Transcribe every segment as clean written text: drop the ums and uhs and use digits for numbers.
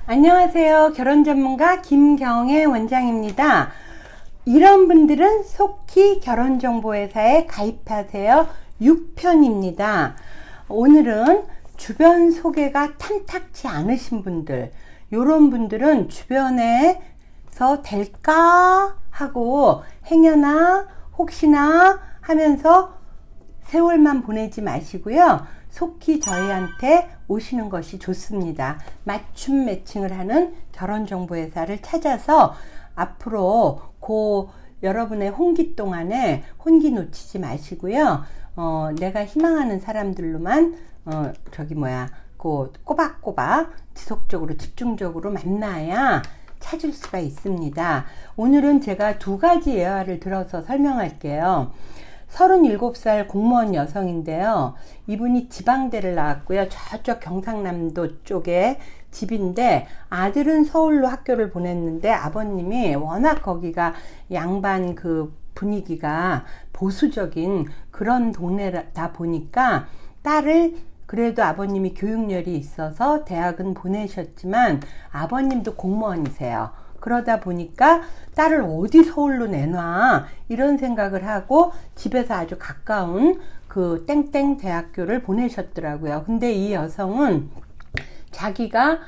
안녕하세요. 결혼전문가 김경애 원장입니다. 이런 분들은 속히 결혼정보회사에 가입하세요. 6편입니다. 오늘은 주변 소개가 탐탁치 않으신 분들, 이런 분들은 주변에서 될까 하고 행여나 혹시나 하면서 세월만 보내지 마시고요. 속히 저희한테 오시는 것이 좋습니다. 맞춤 매칭을 하는 결혼정보회사를 찾아서 앞으로 여러분의 혼기 동안에 혼기 놓치지 마시고요. 내가 희망하는 사람들로만 꼬박꼬박 지속적으로 집중적으로 만나야 찾을 수가 있습니다. 오늘은 제가 두 가지 예화를 들어서 설명할게요. 37살 공무원 여성인데요. 이분이 지방대를 나왔고요. 저쪽 경상남도 쪽에 집인데 아들은 서울로 학교를 보냈는데 아버님이 워낙 거기가 양반 분위기가 보수적인 그런 동네다 보니까 딸을 그래도 아버님이 교육열이 있어서 대학은 보내셨지만 아버님도 공무원이세요. 그러다 보니까 딸을 어디 서울로 내놔 이런 생각을 하고 집에서 아주 가까운 그 땡땡 대학교를 보내셨더라고요. 근데 이 여성은 자기가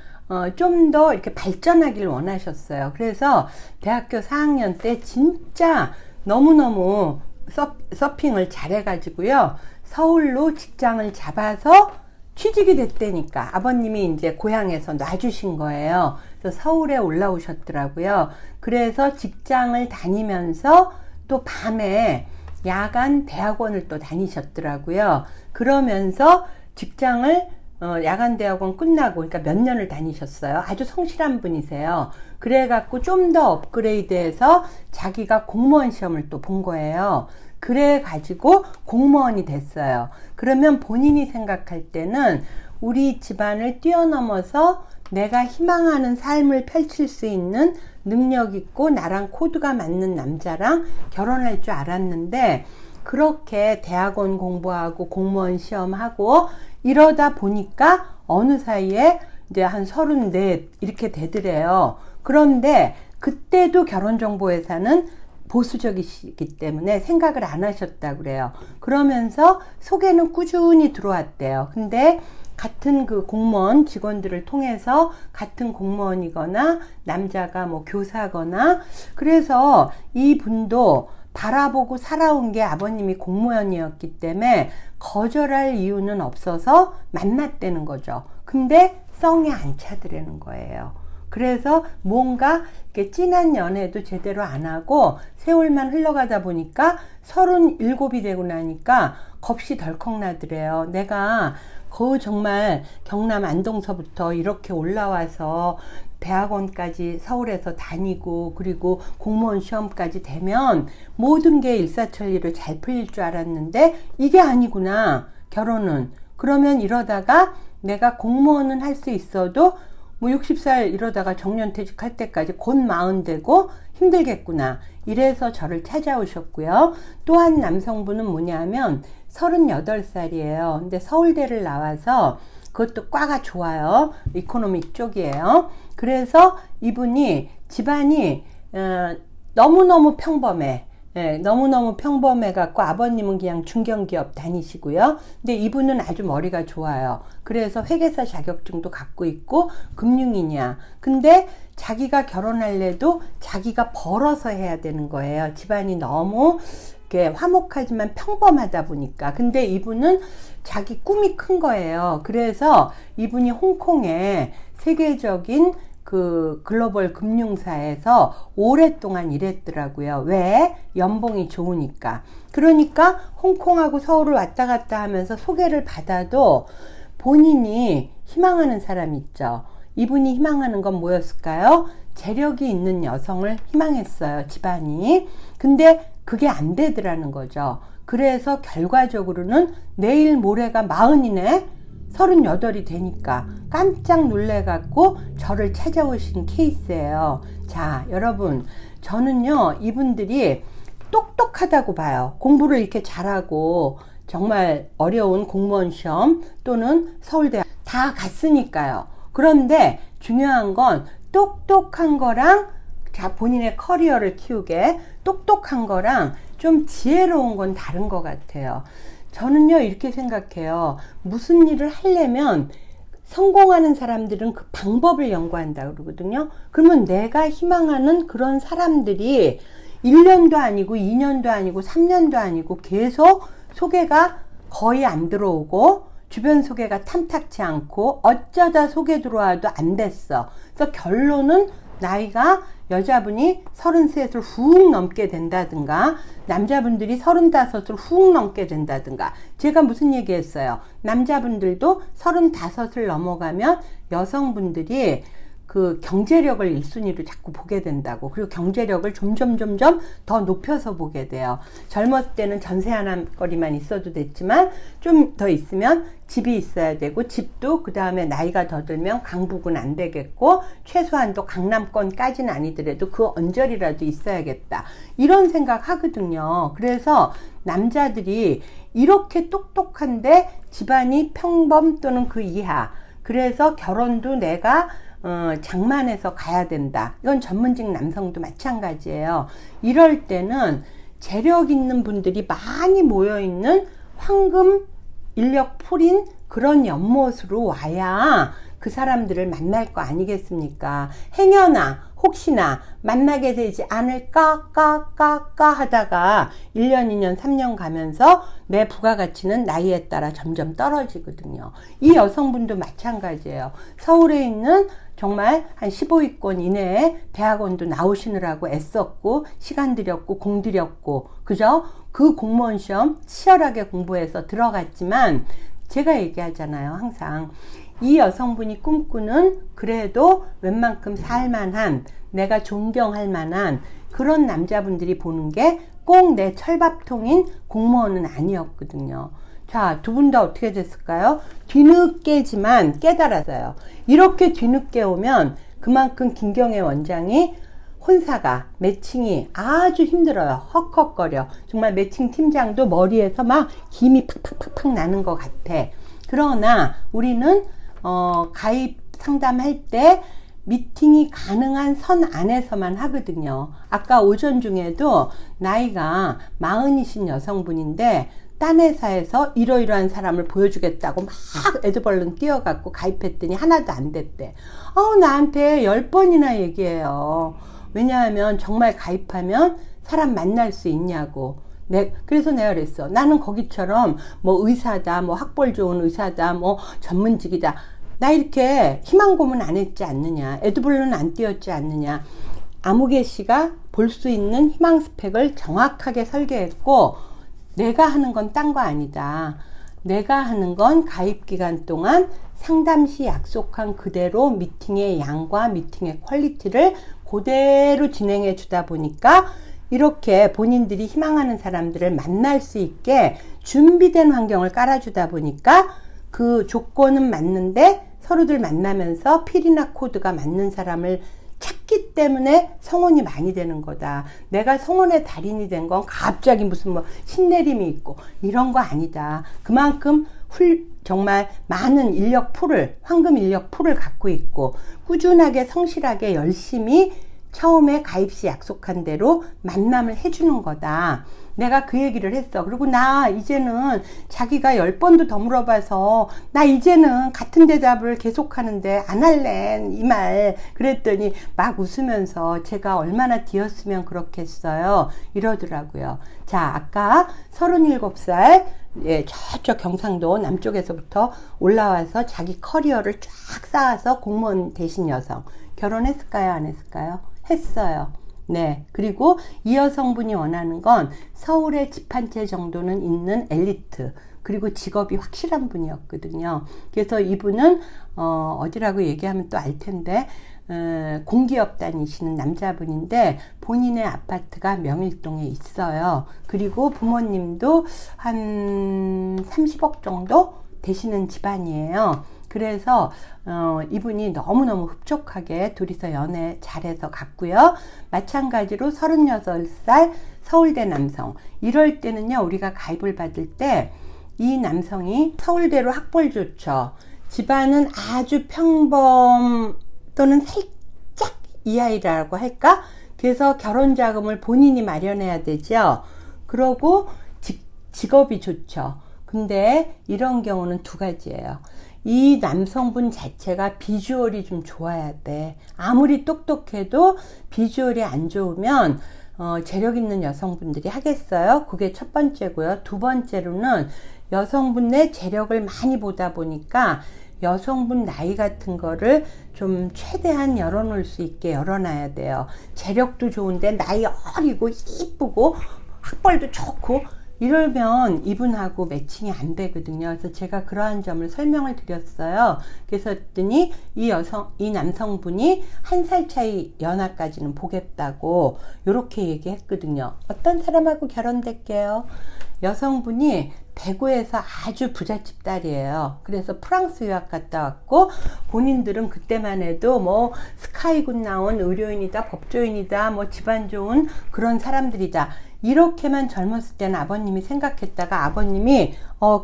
좀 더 이렇게 발전하길 원하셨어요. 그래서 대학교 4학년 때 진짜 너무너무 서핑을 잘해가지고요. 서울로 직장을 잡아서 취직이 됐다니까 아버님이 이제 고향에서 놔주신 거예요. 그래서 서울에 올라오셨더라고요. 그래서 직장을 다니면서 또 밤에 야간 대학원을 또 다니셨더라고요. 그러면서 직장을 야간 대학원 끝나고 그러니까 몇 년을 다니셨어요. 아주 성실한 분이세요. 그래갖고 좀 더 업그레이드해서 자기가 공무원 시험을 또 본 거예요. 그래 가지고 공무원이 됐어요. 그러면 본인이 생각할 때는 우리 집안을 뛰어넘어서 내가 희망하는 삶을 펼칠 수 있는 능력 있고 나랑 코드가 맞는 남자랑 결혼할 줄 알았는데 그렇게 대학원 공부하고 공무원 시험하고 이러다 보니까 어느 사이에 이제 한 34 이렇게 되더래요. 그런데 그때도 결혼정보회사는 보수적이시기 때문에 생각을 안 하셨다고 그래요. 그러면서 소개는 꾸준히 들어왔대요. 근데 같은 그 공무원 직원들을 통해서 같은 공무원이거나 남자가 뭐 교사거나 그래서 이분도 바라보고 살아온 게 아버님이 공무원이었기 때문에 거절할 이유는 없어서 만났다는 거죠. 근데 썽이 안 차더라는 거예요. 그래서 뭔가 이렇게 진한 연애도 제대로 안 하고 세월만 흘러가다 보니까 37이 되고 나니까 겁이 덜컥 나더래요. 내가 정말 경남 안동서부터 이렇게 올라와서 대학원까지 서울에서 다니고 그리고 공무원 시험까지 되면 모든 게 일사천리로 잘 풀릴 줄 알았는데 이게 아니구나. 결혼은. 그러면 이러다가 내가 공무원은 할 수 있어도 뭐 60살 이러다가 정년퇴직할 때까지 곧 40 되고 힘들겠구나. 이래서 저를 찾아오셨고요. 또 한 남성분은 뭐냐면 38살이에요. 근데 서울대를 나와서 그것도 과가 좋아요. 이코노믹 쪽이에요. 그래서 이분이 집안이 너무너무 평범해. 너무너무 평범해갖고 아버님은 그냥 중견기업 다니시고요. 근데 이분은 아주 머리가 좋아요. 그래서 회계사 자격증도 갖고 있고 금융인이야. 근데 자기가 결혼할래도 자기가 벌어서 해야 되는 거예요. 집안이 너무 이렇게 화목하지만 평범하다 보니까. 근데 이분은 자기 꿈이 큰 거예요. 그래서 이분이 홍콩에 세계적인 글로벌 금융사에서 오랫동안 일했더라고요. 왜? 연봉이 좋으니까. 그러니까 홍콩하고 서울을 왔다 갔다 하면서 소개를 받아도 본인이 희망하는 사람 있죠. 이분이 희망하는 건 뭐였을까요? 재력이 있는 여성을 희망했어요. 집안이. 근데 그게 안 되더라는 거죠. 그래서 결과적으로는 내일 모레가 40이네? 38이 되니까 깜짝 놀래갖고 저를 찾아오신 케이스예요. 자, 여러분, 저는요, 이분들이 똑똑하다고 봐요. 공부를 이렇게 잘하고 정말 어려운 공무원 시험 또는 서울대 다 갔으니까요. 그런데 중요한 건 똑똑한 거랑 본인의 커리어를 키우게 똑똑한 거랑 좀 지혜로운 건 다른 것 같아요. 저는요 이렇게 생각해요. 무슨 일을 하려면 성공하는 사람들은 그 방법을 연구한다 그러거든요. 그러면 내가 희망하는 그런 사람들이 1년도 아니고 2년도 아니고 3년도 아니고 계속 소개가 거의 안 들어오고 주변 소개가 탐탁치 않고 어쩌다 소개 들어와도 안 됐어. 그래서 결론은 나이가 여자분이 33을 훅 넘게 된다든가 남자분들이 35을 훅 넘게 된다든가. 제가 무슨 얘기 했어요? 남자분들도 35을 넘어가면 여성분들이 그 경제력을 1순위로 자꾸 보게 된다고. 그리고 경제력을 점점 더 높여서 보게 돼요. 젊었을 때는 전세 하나거리만 있어도 됐지만 좀 더 있으면 집이 있어야 되고 집도 그 다음에 나이가 더 들면 강북은 안 되겠고 최소한도 강남권까지는 아니더라도 그 언저리라도 있어야겠다. 이런 생각 하거든요. 그래서 남자들이 이렇게 똑똑한데 집안이 평범 또는 그 이하. 그래서 결혼도 내가 장만해서 가야 된다. 이건 전문직 남성도 마찬가지예요. 이럴 때는 재력 있는 분들이 많이 모여있는 황금 인력 풀인 그런 연못으로 와야 그 사람들을 만날 거 아니겠습니까? 행여나 혹시나 만나게 되지 않을까 하다가 1년 2년 3년 가면서 내 부가가치는 나이에 따라 점점 떨어지거든요. 이 여성분도 마찬가지예요. 서울에 있는 정말 한 15위권 이내에 대학원도 나오시느라고 애썼고 시간 들였고 공 들였고 그죠? 그 공무원 시험 치열하게 공부해서 들어갔지만 제가 얘기하잖아요. 항상 이 여성분이 꿈꾸는 그래도 웬만큼 살만한 내가 존경할 만한 그런 남자분들이 보는 게 꼭 내 철밥통인 공무원은 아니었거든요. 자, 두 분 다 어떻게 됐을까요? 뒤늦게지만 깨달았어요. 이렇게 뒤늦게 오면 그만큼 김경애 원장이 혼사가 매칭이 아주 힘들어요. 헉헉거려. 정말 매칭 팀장도 머리에서 막 김이 팍팍팍팍 나는 것 같아. 그러나 우리는 가입 상담할 때 미팅이 가능한 선 안에서만 하거든요. 아까 오전 중에도 나이가 40이신 여성분인데 딴 회사에서 이러이러한 사람을 보여주겠다고 막 애드벌룬 띄워갖고 가입했더니 하나도 안 됐대. 나한테 10번이나 얘기해요. 왜냐하면 정말 가입하면 사람 만날 수 있냐고. 그래서 내가 그랬어. 나는 거기처럼 뭐 의사다, 뭐 학벌 좋은 의사다, 뭐 전문직이다. 나 이렇게 희망 고문 안 했지 않느냐. 애드벌룬 안 띄웠지 않느냐. 아무개 씨가 볼 수 있는 희망 스펙을 정확하게 설계했고 내가 하는 건 딴 거 아니다. 내가 하는 건 가입 기간 동안 상담 시 약속한 그대로 미팅의 양과 미팅의 퀄리티를 그대로 진행해 주다 보니까 이렇게 본인들이 희망하는 사람들을 만날 수 있게 준비된 환경을 깔아주다 보니까 그 조건은 맞는데 서로들 만나면서 필이나 코드가 맞는 사람을 찾기 때문에 성혼이 많이 되는 거다. 내가 성혼의 달인이 된 건 갑자기 무슨 뭐 신내림이 있고 이런 거 아니다. 그만큼 정말 많은 인력 풀을, 황금 인력 풀을 갖고 있고 꾸준하게 성실하게 열심히 처음에 가입 시 약속한 대로 만남을 해주는 거다. 내가 그 얘기를 했어. 그리고 나 이제는 자기가 10번도 더 물어봐서 나 이제는 같은 대답을 계속하는데 안 할래 이 말. 그랬더니 막 웃으면서 제가 얼마나 뒤였으면 그렇겠어요 이러더라고요. 자, 아까 37살 저쪽 경상도 남쪽에서부터 올라와서 자기 커리어를 쫙 쌓아서 공무원 되신 여성 결혼했을까요? 안 했을까요? 했어요. 네. 그리고 이 여성분이 원하는 건 서울에 집 한 채 정도는 있는 엘리트, 그리고 직업이 확실한 분이었거든요. 그래서 이분은 어디라고 얘기하면 또 알 텐데 공기업 다니시는 남자분인데 본인의 아파트가 명일동에 있어요. 그리고 부모님도 한 30억 정도 되시는 집안이에요. 그래서 이분이 너무너무 흡족하게 둘이서 연애 잘해서 갔고요. 마찬가지로 36살 서울대 남성. 이럴 때는요, 우리가 가입을 받을 때 이 남성이 서울대로 학벌 좋죠. 집안은 아주 평범 또는 살짝 이하이라고 할까? 그래서 결혼 자금을 본인이 마련해야 되죠. 그러고 직업이 좋죠. 근데 이런 경우는 두 가지예요. 이 남성분 자체가 비주얼이 좀 좋아야 돼. 아무리 똑똑해도 비주얼이 안 좋으면 재력 있는 여성분들이 하겠어요? 그게 첫 번째고요. 두 번째로는 여성분의 재력을 많이 보다 보니까 여성분 나이 같은 거를 좀 최대한 열어놓을 수 있게 열어놔야 돼요. 재력도 좋은데 나이 어리고 이쁘고 학벌도 좋고 이러면 이분하고 매칭이 안 되거든요. 그래서 제가 그러한 점을 설명을 드렸어요. 그래서 했더니 이 남성분이 1살 차이 연하까지는 보겠다고 이렇게 얘기했거든요. 어떤 사람하고 결혼될게요? 여성분이 대구에서 아주 부잣집 딸이에요. 그래서 프랑스 유학 갔다 왔고 본인들은 그때만 해도 뭐 스카이군 나온 의료인이다, 법조인이다, 뭐 집안 좋은 그런 사람들이다. 이렇게만 젊었을 때는 아버님이 생각했다가 아버님이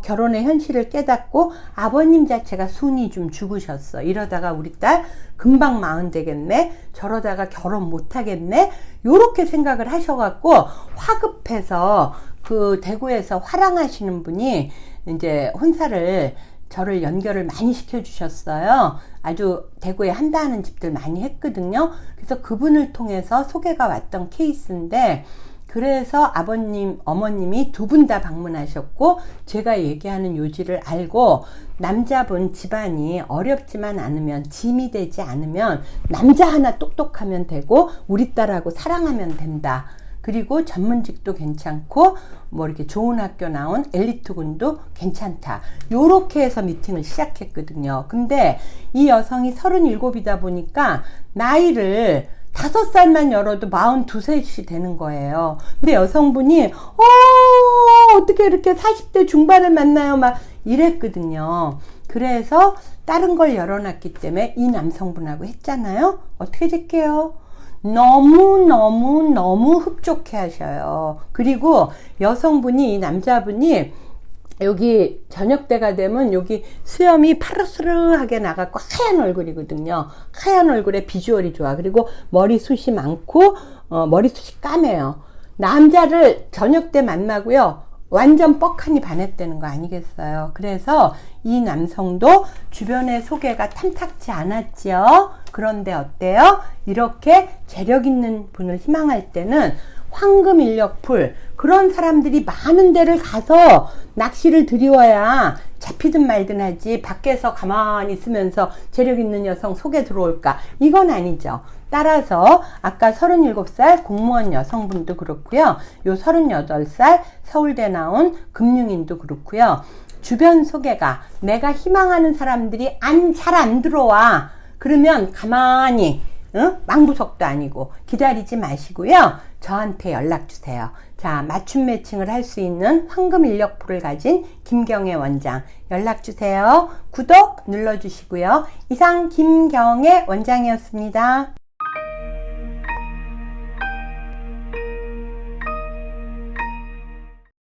결혼의 현실을 깨닫고 아버님 자체가 순이 좀 죽으셨어. 이러다가 우리 딸 금방 40 되겠네. 저러다가 결혼 못 하겠네. 요렇게 생각을 하셔갖고 화급해서 그 대구에서 화랑하시는 분이 이제 혼사를 저를 연결을 많이 시켜주셨어요. 아주 대구에 한다 하는 집들 많이 했거든요. 그래서 그분을 통해서 소개가 왔던 케이스인데 그래서 아버님, 어머님이 두 분 다 방문하셨고 제가 얘기하는 요지를 알고 남자분 집안이 어렵지만 않으면 짐이 되지 않으면 남자 하나 똑똑하면 되고 우리 딸하고 사랑하면 된다. 그리고 전문직도 괜찮고 뭐 이렇게 좋은 학교 나온 엘리트군도 괜찮다. 요렇게 해서 미팅을 시작했거든요. 근데 이 여성이 37이다 보니까 나이를 5살만 열어도 42, 3이 되는 거예요. 근데 여성분이 어떻게 이렇게 40대 중반을 만나요? 막 이랬거든요. 그래서 다른 걸 열어놨기 때문에 이 남성분하고 했잖아요. 어떻게 될게요? 너무 흡족해 하셔요. 그리고 여성분이, 이 남자분이 여기 저녁 때가 되면 여기 수염이 파르스르하게 나갖고 하얀 얼굴이거든요. 하얀 얼굴에 비주얼이 좋아. 그리고 머리숱이 많고 머리숱이 까매요. 남자를 저녁 때 만나고요. 완전 뻑하니 반했다는 거 아니겠어요. 그래서 이 남성도 주변의 소개가 탐탁지 않았지요. 그런데 어때요? 이렇게 재력 있는 분을 희망할 때는 황금 인력풀, 그런 사람들이 많은 데를 가서 낚시를 들이워야 잡히든 말든 하지 밖에서 가만히 있으면서 재력 있는 여성 속에 들어올까? 이건 아니죠. 따라서 아까 37살 공무원 여성분도 그렇고요. 요 38살 서울대 나온 금융인도 그렇고요. 주변 소개가 내가 희망하는 사람들이 잘 안 들어와. 그러면 가만히 망부석도 아니고 기다리지 마시고요. 저한테 연락 주세요. 자, 맞춤 매칭을 할 수 있는 황금 인력풀을 가진 김경애 원장 연락 주세요. 구독 눌러주시고요. 이상 김경애 원장이었습니다.